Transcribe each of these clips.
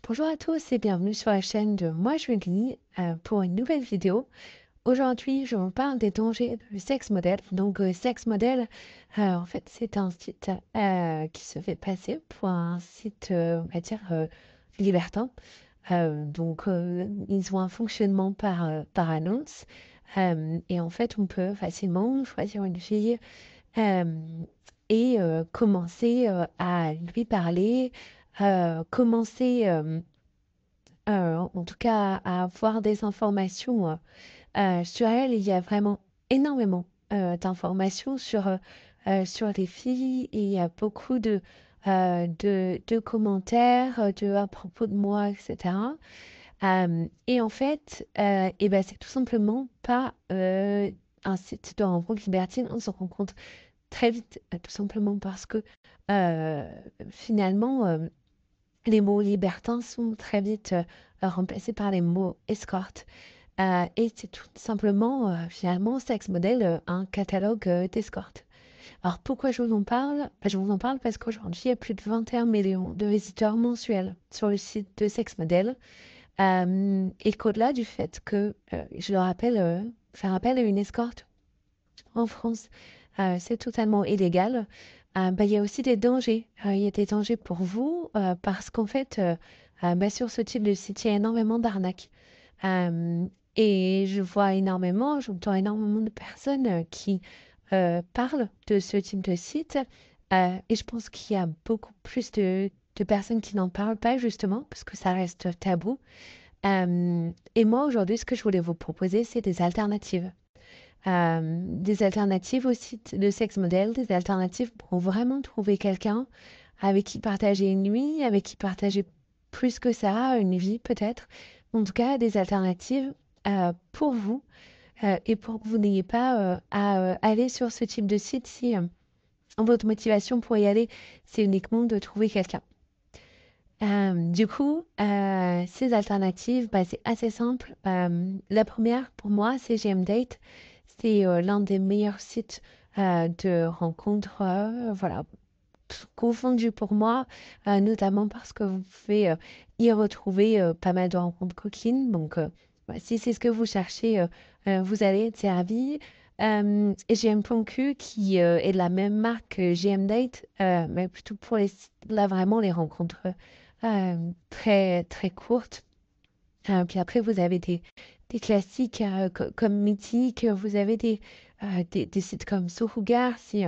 Bonjour à tous et bienvenue sur la chaîne de Moi Julie pour une nouvelle vidéo. Aujourd'hui, je vous parle des dangers du sexe modèle. Donc, sexe modèle, en fait, c'est un site qui se fait passer pour un site, on va dire, libertin. Ils ont un fonctionnement par annonce. Et en fait, on peut facilement choisir une fille euh, et commencer à lui parler, commencer en tout cas à avoir des informations sur elle. Il y a vraiment énormément d'informations sur les filles et il y a beaucoup de commentaires à propos de moi, etc. Et en fait, et ben, c'est tout simplement pas un site de rencontre libertine. On se rend compte très vite, tout simplement parce que euh, finalement, les mots libertins sont très vite remplacés par les mots escorte. Et c'est tout simplement, finalement, sexe modèle, un catalogue d'escorte. Alors pourquoi je vous en parle? Je vous en parle parce qu'aujourd'hui, il y a plus de 21 millions de visiteurs mensuels sur le site de sexe modèle. Et qu'au-delà du fait que, je le rappelle, faire appel à une escorte en France, c'est totalement illégal. Il y a aussi des dangers. Il y a des dangers pour vous parce qu'en fait, sur ce type de site, il y a énormément d'arnaques. Euh, et j'entends énormément de personnes qui parlent de ce type de site. Et je pense qu'il y a beaucoup plus de personnes qui n'en parlent pas justement parce que ça reste tabou. Et moi, aujourd'hui, ce que je voulais vous proposer, c'est des alternatives au site de sexe modèle, des alternatives pour vraiment trouver quelqu'un avec qui partager une nuit, avec qui partager plus que ça, une vie peut-être. En tout cas, des alternatives pour vous et pour que vous n'ayez pas à aller sur ce type de site si votre motivation pour y aller, c'est uniquement de trouver quelqu'un. Ces alternatives, c'est assez simple. La première, pour moi, c'est GMDate. C'est l'un des meilleurs sites de rencontres, voilà, confondu pour moi, notamment parce que vous pouvez y retrouver pas mal de rencontres coquines. Donc, si c'est ce que vous cherchez, vous allez être servi. Et GM.Q qui est de la même marque que GMDate, mais plutôt pour là vraiment les rencontres très très courtes. Puis après, vous avez des classiques comme Mythique, vous avez des sites comme Surugar, si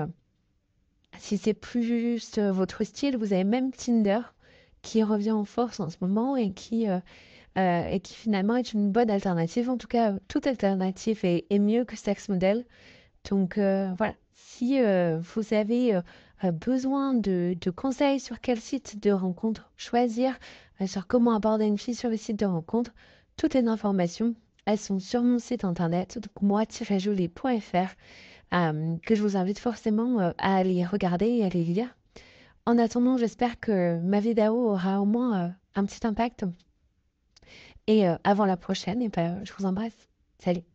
c'est plus votre style, vous avez même Tinder qui revient en force en ce moment et qui finalement est une bonne alternative. En tout cas, toute alternative est mieux que Sex Model. Donc voilà, si vous avez besoin de conseils sur quel site de rencontre choisir, sur comment aborder une fille sur le site de rencontre, toutes les informations, elles sont sur mon site internet, donc moi-jolie.fr, que je vous invite forcément à aller regarder et à aller lire. En attendant, j'espère que ma vidéo aura au moins un petit impact. Et avant la prochaine, et ben, je vous embrasse. Salut!